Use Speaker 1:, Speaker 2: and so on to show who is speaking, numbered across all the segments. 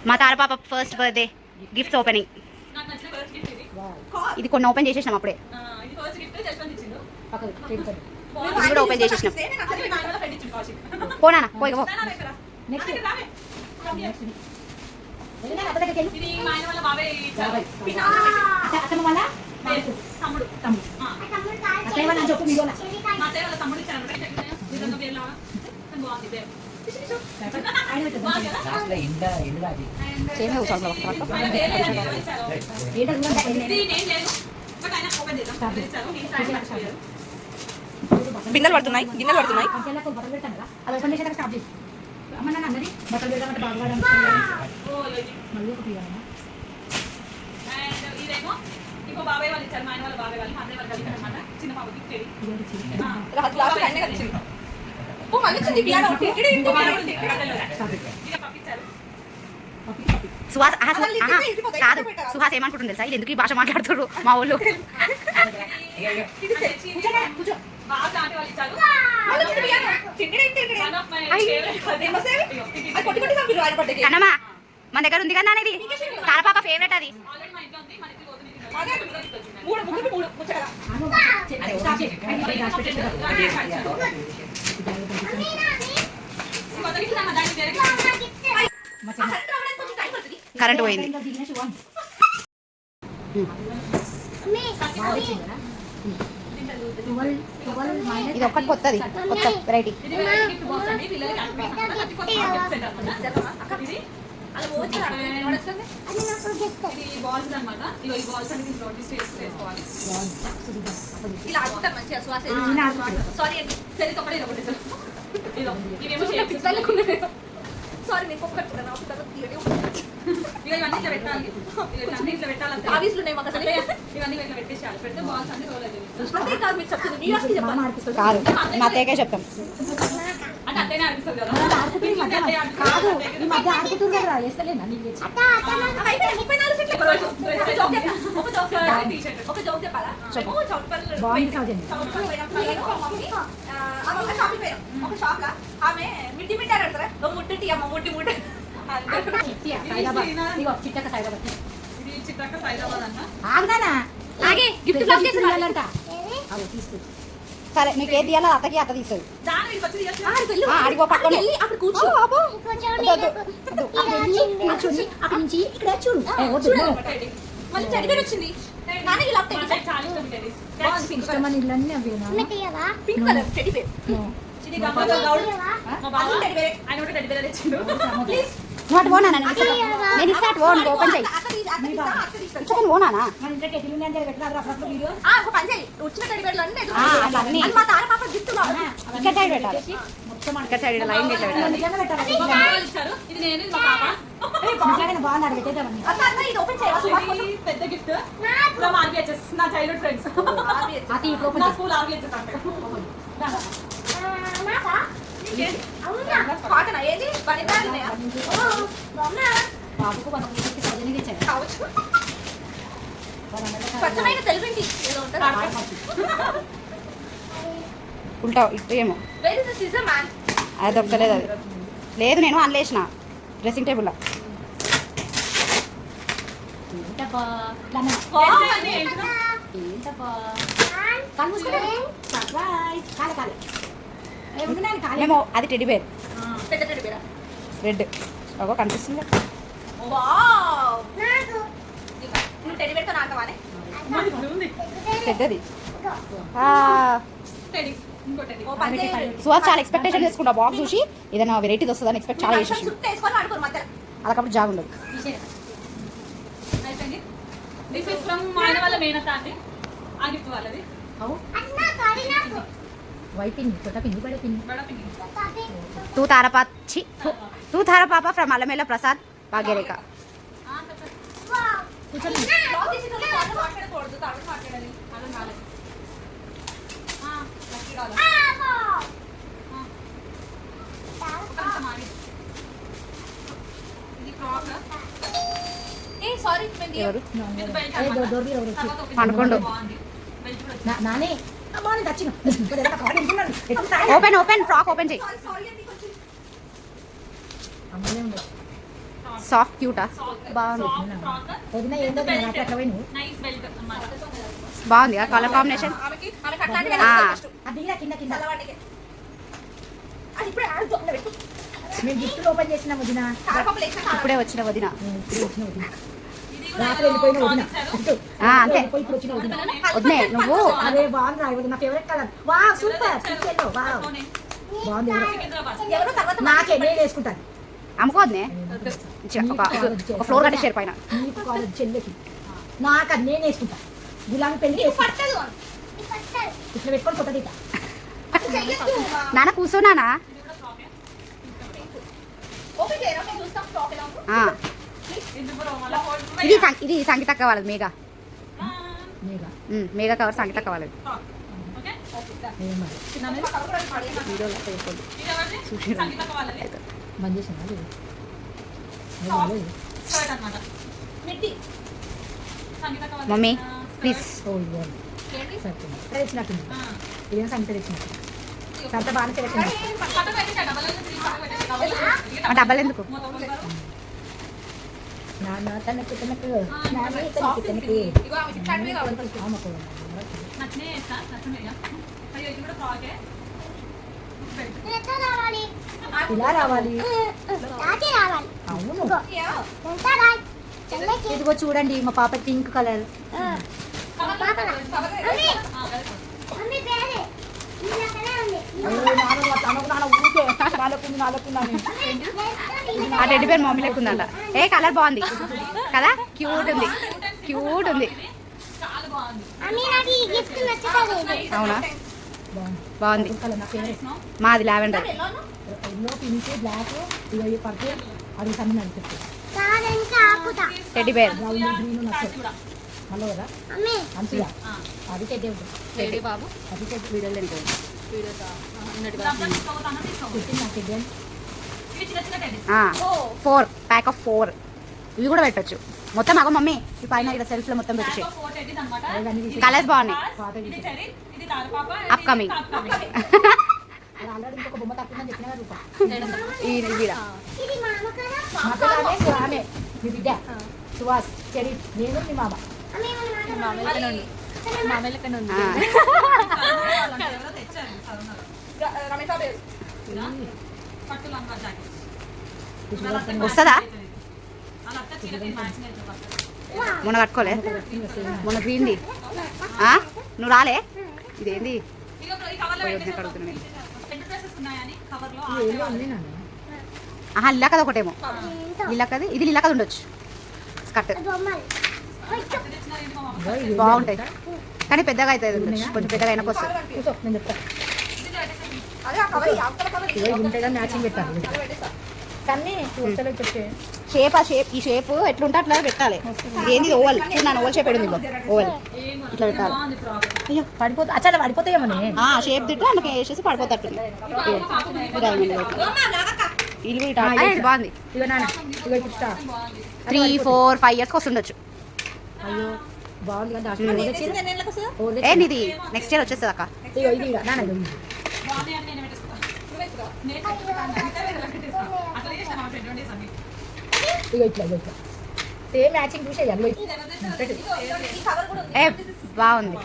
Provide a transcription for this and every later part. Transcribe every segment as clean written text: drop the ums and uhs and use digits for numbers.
Speaker 1: మా తార పాప first birthday gifts opening. ఇది కొన్ని ఓపెన్ చేసేసినాం అప్పుడే. ఇది కూడా ఓపెన్ చేసేసినాం. పోనా పోయి పో. గిన్నెలు పడుతున్నాయి గిన్నెలు పడుతున్నాయి.
Speaker 2: బాబాయ్ వాళ్ళు ఇచ్చారు, మా ఆయన వాళ్ళ బాబాయ్ వాళ్ళు, మా అన్నయ్య వాళ్ళు కలిపి అనమాట. చిన్న పాపకి
Speaker 1: సుహాస్ కాదు, సుహాస్ ఏమనుకుంటుంది తెలుసా, ఇది ఎందుకు ఈ భాష మాట్లాడుతున్నారు మా ఊళ్ళో. కన్నమ్మా మన దగ్గర ఉంది కదా ఇది తారపాప ఫేవరెట్. అది కరెంట్ పోయింది. ఇది ఒక్కటి కొత్తది, కొత్త వెరైటీ.
Speaker 2: ఇలా ఆడుకుంటారు మంచిగా. సారీ సరే తప్పడే సారీ మీకు ఇవన్నీ ఇట్లా పెట్టాలి, ఇవన్నీ ఇట్లా పెట్టాలి. ఆఫీసులు ఉన్నాయి మాకు అసలు. ఇవన్నీ ఇట్లా పెట్టేసాలి, పెడితే బాల్స్ అన్ని రోల్ అవుతుంది. కాదు మీకు చెప్తుంది,
Speaker 1: కాదు మా అత్తయ్యకే చెప్తాం.
Speaker 2: అంటే అత్తయ్యనే అనిపిస్తుంది కదా.
Speaker 3: కాదు ఈ మధ్య ఆడుకుంటారు కదా, వేస్తలేనా నీకు?
Speaker 2: ఒక జోక్ చెప్పాలా? ఒక షాప్ లా ఆమె మిట్టి మిట్టి అని అంటారా, ముట్టి అమ్మ ముట్టి ముట్టి.
Speaker 3: చిట్టక సైదాబాద్,
Speaker 2: ఇది చిట్టక సైదాబాద్ అన్న.
Speaker 1: ఆగే గిఫ్ట్ బ్లాక్ చేయాలంట. సరే నీకు ఏది తీయాలో అత్తకి అత్త తీస్తుంది. ఆడిగో పక్కన
Speaker 3: అక్కడ కూర్చో, అక్కడ నుంచి ఇక్కడ చూడు.
Speaker 2: మళ్ళీ టెడ్డీబేర్ వచ్చింది. నాన్న ఇలా
Speaker 3: ఇష్టమని ఇళ్ళన్నీ అవేనా?
Speaker 2: Pink colour teddy bear. ఇది గంగతో గౌడ్ మా బాబు టెడ్డీబేర్. ఆయన కూడా టెడ్డీబేర్ ఇచ్చిండు. ప్లీజ్
Speaker 1: వాట్ ఓనా నేను ఇస్తా ఓన్ ఓపెన్ చేయి. చికెన్ ఓనానా
Speaker 3: మన ఇంట్లో టెడ్డీలు ఉన్నాయి అంటే పెట్టాలి అప్పుడు వీడియో.
Speaker 2: ఒక పని చేయి, వచ్చిన టెడ్డీబేర్లు అన్నీ
Speaker 1: అన్నీ
Speaker 2: మా తార పాప గిఫ్ట్
Speaker 1: ఇక్కడ సైడ్ పెట్టాలి. మొత్తం ఇక్కడ సైడ్ లైన్ ఇట్లా పెట్టాలి.
Speaker 2: ఇచ్చారు. ఇది నేను, ఇది మా పాప.
Speaker 3: బాగుంది అక్కడ పెట్టేద్దామని.
Speaker 2: అన్న ఇది ఓపెన్ చేయాలి. పెద్ద గిఫ్ట్ ఫ్రమ్ ఆర్బిహెచ్ఎస్, నా చైల్డ్హుడ్ ఫ్రెండ్స్.
Speaker 3: అది
Speaker 2: నా స్కూల్ ఆర్బిహెచ్ఎస్ అంటే పాటనా ఏది
Speaker 3: బాబుకు 1,000 ఇచ్చాడు.
Speaker 2: స్వచ్ఛమైన తెలుగుండి ఏదో ఉంటుంది.
Speaker 1: ఉల్టా ఇటు ఏమో
Speaker 2: where is the scissor man?
Speaker 1: అది దొరకలేదు. అది లేదు, నేను అన్లేసిన డ్రెస్సింగ్ టేబుల్లో. మేము అది టెడ్డీబేర్,
Speaker 2: పెద్ద టెడ్డీబేర్
Speaker 1: రెడ్ అగో కనిపిస్తుంది.
Speaker 2: నువ్వు టెడ్డీబేర్తో నాకవానే
Speaker 1: పెద్దది.
Speaker 2: ఇంకో టెడ్డీ.
Speaker 1: సుహాస్ చాలా ఎక్స్పెక్టేషన్ చేసుకుంటా, బాక్స్ చూసి ఏదైనా వెరైటీస్ వస్తుందని ఎక్స్పెక్ట్ చాలా చేసేసి
Speaker 2: వేసుకొని ఆడుకోరు మధ్యలో.
Speaker 1: అలాకప్పుడు జాగ్ ఉండదు.
Speaker 2: అయిపోయింది. దిస్ ఇస్ ఫ్రమ్ మా ఆయన వాళ్ళ మేనత్త అండి. ఆ గిఫ్ట్ వాళ్ళది.
Speaker 1: తూ తార పాప ఫ్రమ్ అల్లమేల ప్రసాద్ భాగ్యరేఖ.
Speaker 2: మాట్లాడకూడదు, తర్వాత మాట్లాడాలి. అలా రాలేదు. ఇది ఫ్రాక్. ఏ సారీ
Speaker 1: అనుకోండు.
Speaker 3: నానే
Speaker 1: ఓపెన్ ఫ్రాక్ ఓపెన్ చేయి. సాఫ్ట్ క్యూటా బాగుంది
Speaker 3: వదిన ఏందో నాకు అట్లా పోయిను
Speaker 2: నైస్ బెల్ట్ అన్నమాట.
Speaker 1: బాగుంది కలర్ కాంబినేషన్
Speaker 2: ఆమెకి అట్లాంటివి
Speaker 3: అది ఇలా కింద కింద
Speaker 2: చల్లవాడికి. అది ఇప్పుడే ఆడుతూ అట్లా పెట్టు.
Speaker 3: మేము గిఫ్ట్ ఓపెన్ చేసిన వదిన
Speaker 2: కారపప్పులు వేసిన కారం.
Speaker 1: ఇప్పుడే వచ్చిన వదిన
Speaker 3: ఇప్పుడు వచ్చిన వదిన
Speaker 2: ఇది కూడా
Speaker 3: రాత్రి వెళ్ళిపోయిన వదిన
Speaker 2: ఇచ్చారు.
Speaker 3: అంటూ
Speaker 1: అంతే
Speaker 3: ఇప్పుడు వచ్చిన వదిన
Speaker 1: వదినే నువ్వు
Speaker 3: అదే బాగుంది వదిన నా ఫేవరెట్ కలర్ వా సూపర్ పిచ్చెల్లో వావ్
Speaker 2: పోనీ.
Speaker 3: బాగుంది
Speaker 2: సికింద్రాబాద్. ఎవరు తర్వాత
Speaker 3: నాకే నేను వేసుకుంటాను
Speaker 1: అమ్ముకోవద్దునే ఒక ఫ్లోర్ కట్టేసారు పైన
Speaker 3: నీకు కాలేజ్ చెల్లెకి నాకు అది నేను వేసుకుంటా గులాబీ పెళ్లి వేసుకుంటా
Speaker 2: పట్టదు.
Speaker 3: ఇట్లా పెట్టుకొని కొత్త తీట
Speaker 2: చెయ్యొద్దు.
Speaker 1: నాన్న కూర్చోనానా
Speaker 2: ఇది కూడా ఫ్రాకే. ఓపెన్ చేయరా మేము చూస్తాం ఫ్రాక్ ఎలా ఉందో. ఇది కూడా మళ్ళా హోల్డ్
Speaker 1: ఇది సంగీత కావాలి మేఘా
Speaker 3: నీగా
Speaker 1: మేఘా కవర్ సంగీత కావాలి
Speaker 2: ఫ్రాక్. ఓకే
Speaker 3: ఏం మరి
Speaker 2: చిన్న మీద కవర్ కూడా పడేయనా. ఇది ఎవరిది? సంగీత కావాలది.
Speaker 3: బంద్ చేసిన
Speaker 2: షర్ట్ అన్నమాట. మిడ్డీ. సంగీత కావాలి.
Speaker 1: మమ్మీ ప్లీజ్
Speaker 2: ఏంటి?
Speaker 3: సరే తెచ్చినట్టుంది
Speaker 2: ఆ.
Speaker 3: ఇదేం సంగతి తెచ్చినట్టు సంత బాగానే సెలెక్షన్
Speaker 2: పక్కన పెట్టేసా, డబల్ అయితే త్రీ పక్కన పెట్టేసా, డబల్ అయితే
Speaker 1: ఆ డబ్బలు ఎందుకు
Speaker 2: మొత్తం కొలుస్తారు.
Speaker 3: నాన్న తనకు తనకు
Speaker 2: ఆ,
Speaker 3: నాన్న
Speaker 2: సాఫ్ట్
Speaker 3: తనకి
Speaker 2: ఉంది.
Speaker 3: తనకి
Speaker 2: ఇగో ఆమెకి ఇట్లాంటివే కావాలి.
Speaker 3: ఆమెకు
Speaker 2: నచ్చినే వేస్తా, నచ్చినయ్యా. అయ్యో ఇది కూడా ఫ్రాకే.
Speaker 3: ఇలా రావాలి అవును ఇదిగో చూడండి మా పాప పింక్ కలర్
Speaker 1: ఆ టెడ్డి పేరు మమ్మీ లెక్క ఉందంట ఏ కలర్ బాగుంది కదా క్యూట్ ఉంది క్యూట్ ఉంది
Speaker 2: చాలా బాగుంది.
Speaker 1: అవునా బాగుంది
Speaker 3: కలర్ నా ఫేవరెట్
Speaker 1: మాది లావెండర్
Speaker 2: ఎల్లోను?
Speaker 3: ఎల్లో పింక్ బ్లాక్ ఇవి పర్పుల్ అది సన్న నడుస్తుంది
Speaker 1: టెడ్డి బేర్
Speaker 3: బ్రౌన్ గ్రీన్ నచ్చు
Speaker 2: కార్డ్స్ కూడా.
Speaker 3: హలో కదా మంచిగా అది టెడ్డి ఉంటుంది
Speaker 1: టెడ్డి బాబు
Speaker 3: అది టెడ్డి
Speaker 1: వీడియోలు తింటాడు
Speaker 2: దాంట్లో తీసుకోవద్దా? తీసుకోవద్దు.
Speaker 3: పుట్టింది నాకు టెడ్డి అని
Speaker 2: ఇవి చిన్న చిన్న టెడ్డీస్.
Speaker 1: 4 ప్యాక్ ఆఫ్ 4 ఇవి కూడా పెట్టొచ్చు మొత్తం అగో మమ్మీ ఈ పైన ఇక్కడ సెల్ఫ్ లో మొత్తం పెట్టేసి
Speaker 2: బ్యాక్ 4 టెడ్డీస్ అన్నమాట.
Speaker 3: అవన్నీ తీసి
Speaker 1: కలర్స్ బాగున్నాయి
Speaker 2: ఇది చెర్రీ, ఇది తారపాప,
Speaker 1: Upcoming.
Speaker 3: అది ఆల్రెడీ ఇంకొక బొమ్మ తక్కువ చెప్పిన కదా రూపా
Speaker 1: ఈ వీడ
Speaker 3: మా పిల్లనే ఆమె మీ బిడ్డ సువాస్ చెరి నేను మీ మామ
Speaker 2: ఎవరో తెచ్చారు సరుణలో. రమేష్ బాబు ఇలా పట్టు లంగా జాకెట్.
Speaker 1: వస్తుందా
Speaker 2: అలా అత్త చీరకి మ్యాచింగ్ అయితే పట్టు.
Speaker 1: మొన్న కట్టుకోలే మొన్న గ్రీన్ది నువ్వు రాలే ఇదేంది
Speaker 2: ఇగో ఈ కవర్లో
Speaker 1: పోయి
Speaker 2: పెట్టేసి
Speaker 1: కడుగుతున్నా నేను.
Speaker 2: రెండు డ్రెస్సెస్ ఉన్నాయని కవర్లో
Speaker 3: ఏమో ఉంది నాన్న
Speaker 1: ఆహా లిల్లాకది ఒకటేమో లిల్లాకది ఇది లిల్లాకది ఉండొచ్చు స్కర్ట్ బాగుంటాయి కానీ పెద్దగా అవుతుంది ఉండొచ్చు కొంచెం పెద్దగా అయినా వస్తుంది
Speaker 3: కూర్చో నేను చెప్తా ఇగో ఇది ఉంటే కానీ మ్యాచింగ్ పెట్టాలి కానీ కూర్చోలే చెప్పే
Speaker 1: షేప్ ఈ షేప్ ఎట్లుంటే అట్లా పెట్టాలి ఏంది ఓవల్ చూడు ఓవల్ షేప్ ఎడుంది ఓవల్ ఇట్లా పెట్టాలి
Speaker 2: బాగుంది ఫ్రాక్.
Speaker 1: అయ్యో
Speaker 3: పడిపోతా అచ్చా పడిపోతాయేమోనే
Speaker 1: షేప్ తిట్టు అందుకే వేసేసి పడిపోతట్టుంది ఇల్లు ఇటు ఇది బాగుంది
Speaker 3: ఇగో నాన్న ఇగో ఇప్పుడు స్టార్
Speaker 1: 3, 4, 5 ఇయర్స్కి వస్తుండొచ్చు
Speaker 3: అయ్యో బాగుంది కదా డాక్టర్
Speaker 1: ఏ నీది నెక్స్ట్ ఇయర్ వచ్చేస్తుంది అక్క
Speaker 3: ఇగో ఇది ఇగో నాన్న ఇగో ఇది
Speaker 2: బాగున్నాయి అని నేను పెట్టేసుకుంటా. నేను పెట్టుకుంటాను. అంటే ఇలా పెట్టేస్తా. అట్లా చేసాను ఆ 20 days అన్ని.
Speaker 3: ఇగో ఇట్లా సేమ్ మ్యాచింగ్ చూసేయాలి పెట్టు
Speaker 2: ఈ కవర్ కూడా ఉంది.
Speaker 1: ఏ బాగుంది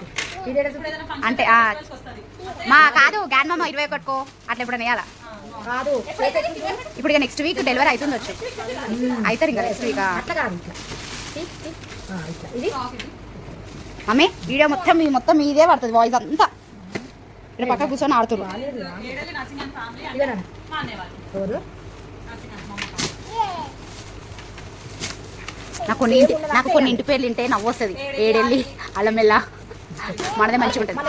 Speaker 3: ఇదేనా
Speaker 2: ఇప్పుడు ఏదైనా function
Speaker 1: అంటే
Speaker 2: festivals వస్తది.
Speaker 1: మా కాదు గ్రాండ్ మామ 20 కట్టుకో అట్లా ఎప్పుడైనా వేయాలా
Speaker 3: కాదు
Speaker 1: ఇప్పుడు ఇక నెక్స్ట్ వీక్ డెలివరీ అవుతుండొచ్చు అవుతారు ఇంకా నెక్స్ట్ వీక్
Speaker 3: అట్లా కాదు ఇట్లా ఇట్లా ఇది
Speaker 2: ఫ్రాక్ ఇది.
Speaker 1: మమ్మీ వీడియో మొత్తం ఇదే పడుతుంది వాయిస్ అంతా ఇక్కడ పక్క కూర్చొని ఆడుతున్నారు
Speaker 2: ఏడేళ్ళ నర్సింగ్ అండ్ ఫ్యామిలీ
Speaker 3: ఇగో నాన్న
Speaker 2: మా అన్నయ్య వాళ్ళు.
Speaker 3: ఎవరు
Speaker 2: నర్సింగ్ అండ్ మమ్మ ఫ్యామిలీ.
Speaker 1: నాకు కొన్ని ఇంటి పేర్లు వింటే నవ్వు వస్తుంది ఏడెళ్ళి అల్లమెల్ల మనదే మంచిగా ఉంటుంది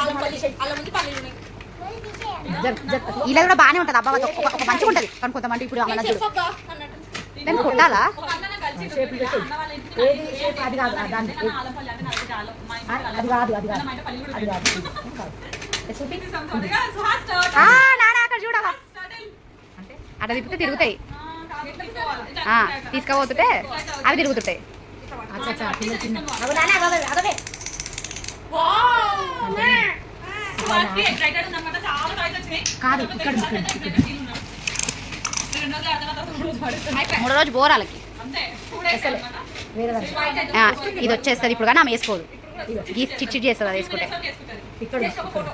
Speaker 2: అలా ముందు పల్లీలు ఉన్నాయి.
Speaker 1: ఇలా కూడా బాగానే ఉంటుంది అబ్బా ఒక మంచిగా ఉంటుంది కానీ కొంతమంది ఇప్పుడు అమ్మ నచ్చదు
Speaker 2: చెప్పక్క అన్నట్టు.
Speaker 1: దాన్ని కొట్టాలా
Speaker 2: ఒక అన్న కలిసి
Speaker 3: షేప్
Speaker 2: అన్న
Speaker 3: పెట్టు.
Speaker 2: వాళ్ళ ఇంటికి
Speaker 3: ఏది షేప్ అది కాదు దాన్ని
Speaker 2: ఆలపల్లి అంటే నాకు చాలా మా ఇంటికి
Speaker 3: అది కాదు అది కాదు
Speaker 2: మా ఇంటి పల్లి కూడా
Speaker 3: అది కాదు ఇది కాదు. చూపి
Speaker 2: త్వరగా సుహాస్ స్టార్ట్.
Speaker 1: నానా అక్కడ చూడవా
Speaker 2: స్టార్ట్ అయ్యి.
Speaker 1: అంటే అట్లా తిప్పితే తిరుగుతాయి
Speaker 2: ఎట్లా తీసుకోవాలి?
Speaker 1: తీసుకపోతుంటే అవి తిరుగుతుంటాయి
Speaker 3: అచ్చా అచ్చా చిన్న చిన్న అగో నాన్న అగవే
Speaker 2: సుహాస్కి excited ఉందన్నమాట. చాలా toys వచ్చినాయి.
Speaker 1: కాదు,
Speaker 2: ఇక్కడ
Speaker 1: ఇక్కడ.
Speaker 2: రెండు రోజులు ఆడిన తర్వాత మూడు రోజులు పడుతుంది.
Speaker 1: మూడో రోజు బోర్ వాళ్ళకి
Speaker 2: అంతే 2 days
Speaker 3: అసలు
Speaker 2: అన్నమాట.
Speaker 3: వేరే దాంట్లో.
Speaker 2: White అయితే
Speaker 1: ఇది వచ్చేస్తుంది ఇప్పుడు, కానీ ఆమె వేసుకోదు. గీసి చిట్ చిట్ చేస్తుంది అది వేసుకుంటే.
Speaker 3: ఇక్కడ
Speaker 2: Just ఒక photo.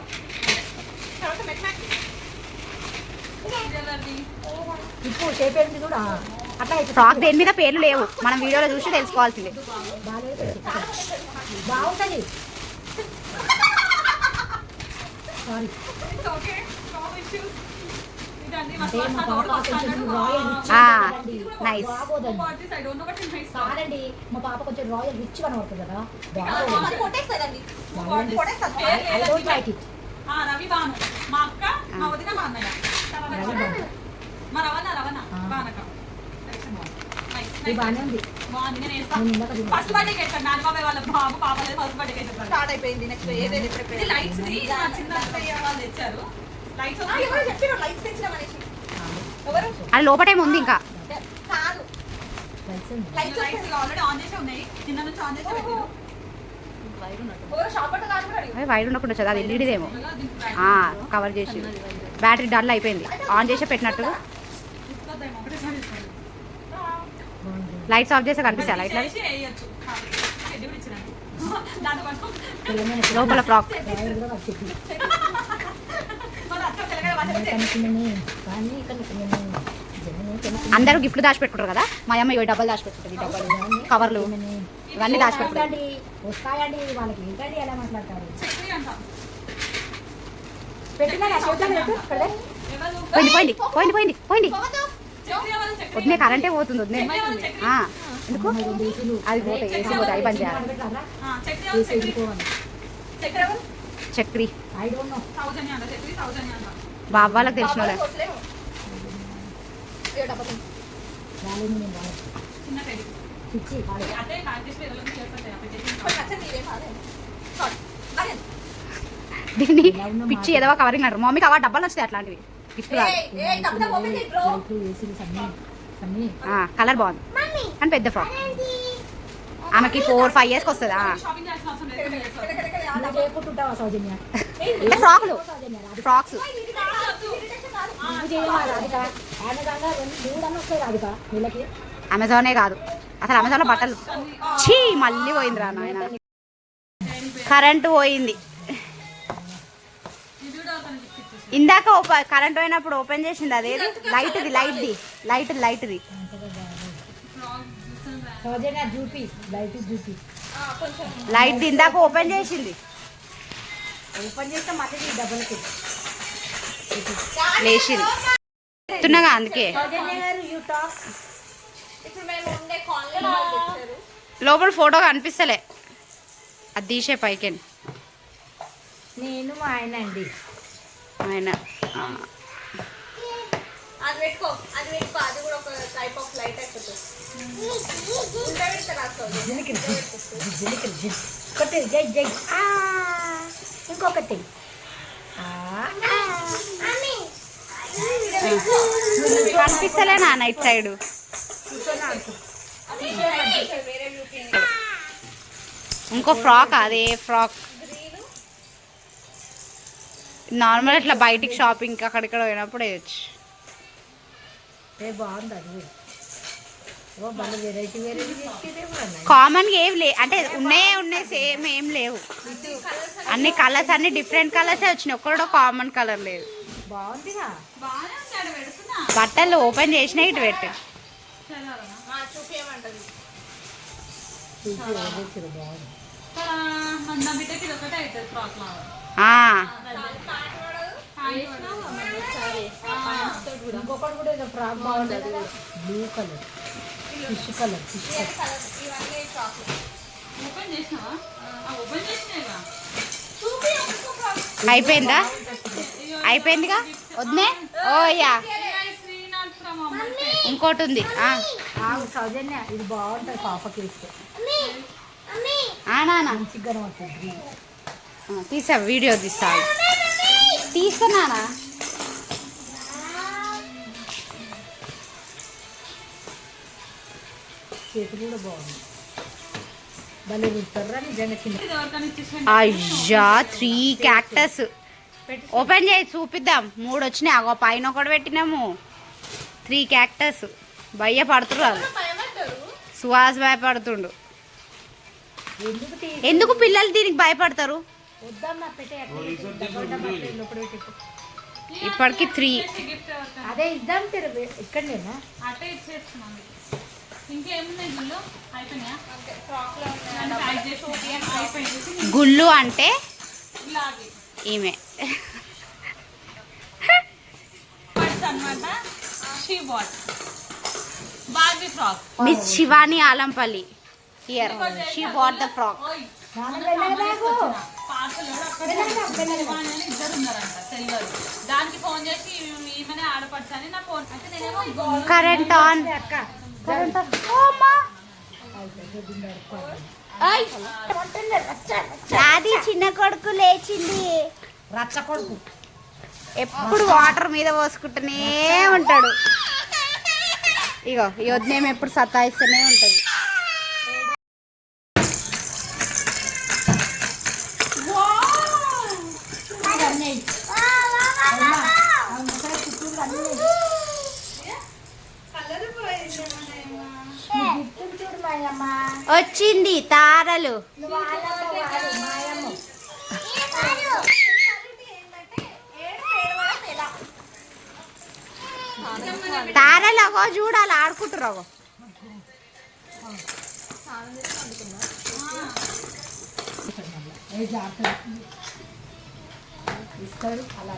Speaker 2: తర్వాత మెట్మాక్. జ్యువెలరీ.
Speaker 3: ఇప్పుడు షేప్ ఏంటి కూడా అట్లా అయితే
Speaker 1: ఫ్రాక్ దేని మీద పేర్లు లేవు, మనం వీడియోలో చూసి తెలుసుకోవాల్సిందే.
Speaker 3: బాగుంటుంది. Sorry
Speaker 2: It's okay. No issues. ఇదండి మా
Speaker 3: అంటే
Speaker 2: first
Speaker 3: మా
Speaker 2: నా
Speaker 3: పాప
Speaker 2: daughter
Speaker 3: కొంచెం
Speaker 2: వస్తాడు.
Speaker 3: Royal rich
Speaker 1: nice.
Speaker 3: బాగోదండి.
Speaker 2: What this I don't know, but it's nice.
Speaker 3: కాదండి మా పాప కొంచెం రాయల్ రిచ్ కనబడుతుంది కదా
Speaker 2: అది
Speaker 3: బాగోదండి.
Speaker 2: కొట్టేస్తుందండి.
Speaker 3: బాగుంది.
Speaker 2: కొట్టేస్తుంది.
Speaker 3: I don't like it.
Speaker 2: Ravi Banu మా అక్క మా వదిన మా అన్నయ్య
Speaker 3: రవి బాను.
Speaker 2: మా రవణ
Speaker 3: ఆ.
Speaker 2: బానక
Speaker 3: ఇది బాగానే ఉంది.
Speaker 2: బాగుంది నేను వేస్తాను
Speaker 3: నేను ఇందాక తిన్నా.
Speaker 2: ఫస్ట్ బర్త్డేకి వేస్తాను నాన్న బాబాయ్ వాళ్ళ బాబు పాప ఫస్ట్ బర్త్డేకి వేస్తాను స్టార్ట్ అయిపోయింది నెక్స్ట్ ఏదైతే ఇది లైట్స్ మా చిన్న అత్తయ్య వాళ్ళు తెచ్చారు లైట్స్ ఎవరు చెప్పారు లైట్స్ తెచ్చిన మనిషి ఎవరు
Speaker 1: అది లోపటేమో ఉంది ఇంకా.
Speaker 2: కాదు
Speaker 3: Lights ఉంది.
Speaker 2: లైట్స్ ఆల్రెడీ ఆన్ చేసి ఉన్నాయి చిన్న నుంచి ఆన్ చేసి పెట్టారు ఎవరు షాప్ పట్టు కాదు కూడా
Speaker 1: అవి వైర్ ఉండకుండా వచ్చేది, అది ఎల్ఈడిదేమో. కవర్ చేసి బ్యాటరీ డల్ అయిపోయింది, ఆన్ చేసి పెట్టినట్టు.
Speaker 3: బాగుంది.
Speaker 1: లైట్స్ ఆఫ్ చేస్తే కనిపిస్తాయి లైట్లు అవి.
Speaker 3: తెలంగాణ
Speaker 1: లోపల ఫ్రాక్.
Speaker 3: రాయల్ కూడా నాకు చెప్పి కనుక్కున్నాను కానీ కనుక్కున్నాను జనం కనుక్కున్నాను.
Speaker 1: అందరూ గిఫ్ట్లు దాచిపెట్టుకుంటారు కదా, మా అమ్మ ఇవి డబ్బులు దాచిపెట్టుకుంటుంది. ఈ డబ్బాలు కవర్లు ఇవన్నీ దాచిపెట్టుకుంటారు.
Speaker 3: వస్తాయండి వాళ్ళకి ఏంటండి ఎలా మాట్లాడతారు. పెట్టినా
Speaker 1: పోయింది పోయింది పోయింది పోయింది పోయింది. వద్దే కరెంటే పోతుంది వద్దే. ఎందుకు అది పోతాయి, ఏసీ పోతాయి, అవి పని చేయాలి. Chakri
Speaker 3: I don't know.
Speaker 1: బాబాలకు తెలిసిన వాళ్ళే.
Speaker 3: రాలేదు నేను రాలేదు. పిచ్చి
Speaker 1: దీన్ని పిచ్చి ఏదో కవరింగ్ అంటారు. మమ్మీకి అవ డబ్బాలు వస్తాయి అట్లాంటివి గిఫ్ట్ కాదు.
Speaker 3: లైట్లు ఏసీలు అన్నీ
Speaker 1: కలర్ బాగుంది కానీ పెద్ద ఫ్రాక్. ఆమెకి 4-5 years వస్తుంది.
Speaker 3: ఇలా చేయకుంటుంటావా సౌజన్య?
Speaker 1: ఫ్రాక్లు ఫ్రాక్స్
Speaker 3: నువ్వు చేయమా రాధిక? అమెజాన్లో 3 అన్న వస్తాయి రాధిక వీళ్ళకి.
Speaker 1: అమెజానే కాదు అసలు, అమెజాన్లో బట్టలు చీ మళ్ళీ పోయిందిరా నాయన. కరెంటు పోయింది ఇందాక. కరెంట్ పోయినప్పుడు ఓపెన్ చేసింది అదేది లైట్ది లైట్ది.
Speaker 3: సౌజన్య జూపి లైట్ జూపి
Speaker 1: లైట్ది ఇందాక ఓపెన్ చేసింది.
Speaker 3: ఓపెన్ చేస్తే మళ్ళీ ఈ డబ్బులకి
Speaker 1: లేచింది చెప్తున్నాగా అందుకే.
Speaker 3: సౌజన్య గారు యూ టాక్.
Speaker 2: ఇప్పుడు మేము ఉండే కాలనీ వాళ్ళు తెచ్చారు
Speaker 1: లోపల ఫోటో కనిపిస్తలే, అది తీసే పైకి
Speaker 3: నేను మా ఆయన అండి.
Speaker 1: ఆయన.
Speaker 2: అది పెట్టుకో అది కూడా ఒక టైప్ ఆఫ్ లైట్ అయిపోతుంది
Speaker 3: కొట్టి జై జై ఇంకొకటి
Speaker 1: కనిపిస్తలే నా నైట్ సైడ్. ఇంకో ఫ్రాక్ అదే ఫ్రాక్ నార్మల్ ఇట్లా బయటికి షాపింగ్ అక్కడిక్కడ పోయినప్పుడు వేయచ్చు.
Speaker 3: బాగుంది అది బాగా వెరైటీ
Speaker 1: కామన్గా ఏం లే అంటే ఉన్నాయి సేమ్ ఏం లేవు. అన్ని కలర్స్ అన్ని డిఫరెంట్ కలర్సే వచ్చినాయి, ఒక్కడో కామన్ కలర్ లేదు.
Speaker 3: బాగుందిగా.
Speaker 1: బట్టలు ఓపెన్ చేసినా ఇటు పెట్టి
Speaker 3: ఇంకొకటి కూడా ఏదో ఫ్రాక్ బాగుంటుంది బ్లూ కలర్ ఫిష్ కలర్
Speaker 1: అయిపోయిందా? అయిపోయిందిగా వద్దే. ఓయ్యా ఇంకోటి ఉంది.
Speaker 3: సౌజన్య ఇది బాగుంటుంది పాపకి ఇస్తే
Speaker 1: నాన్న
Speaker 3: మంచిగా కనబడుతుంది.
Speaker 1: తీసా వీడియో తీస్తున్నానా?
Speaker 3: చేతులు కూడా బాగుంది. భలే కుడతారా నిజంగా కింద.
Speaker 1: అయ్యా 3 క్యాక్టస్ ఓపెన్ చేసి చూపిద్దాం. 3 వచ్చినాయి. అగో పైన ఒకటి పెట్టినాము. 3 క్యాక్టస్ భయ్య పడుతున్నారు. సుహాస్ భయపడుతుండు.
Speaker 3: ఎందుకు
Speaker 1: ఎందుకు పిల్లలు దీనికి భయపడతారు?
Speaker 3: వద్దమ్మా పెట్టే
Speaker 1: ఇప్పటికి 3.
Speaker 3: అదే ఇద్దాం తిరుగు ఇక్కడనేనా
Speaker 2: అట్టే ఇచ్చేస్తున్నాను. ఇంకేమున్నాయి గుళ్ళు అయిపోయినాయా? అయిపోయింది.
Speaker 1: గుళ్ళు అంటే
Speaker 2: ఇలాగే
Speaker 1: ఈమె
Speaker 2: అనమాట. She bought Barbie frock.
Speaker 1: Miss Shivani Alampalli. Here she bought the frock.
Speaker 2: Parcel ఇద్దరు ఉన్నారంట తెలియదు. దానికి ఫోన్ చేసి ఈమెనే ఆడపడతాని నా ఫోన్ అంటే నేనేమో
Speaker 1: కరెంట్ ఆన్. అది చిన్న కొడుకు లేచింది.
Speaker 3: రచ్చ కొడుకు
Speaker 1: ఎప్పుడు వాటర్ మీద పోసుకుంటూనే ఉంటాడు. ఇగో ఈ వదినేమో ఎప్పుడు సతాయిస్తూనే ఉంటుంది. వచ్చింది తారలు. తారలు అగో చూడాలి ఆడుకుంటున్నావు.
Speaker 3: ఇస్తాడు అలా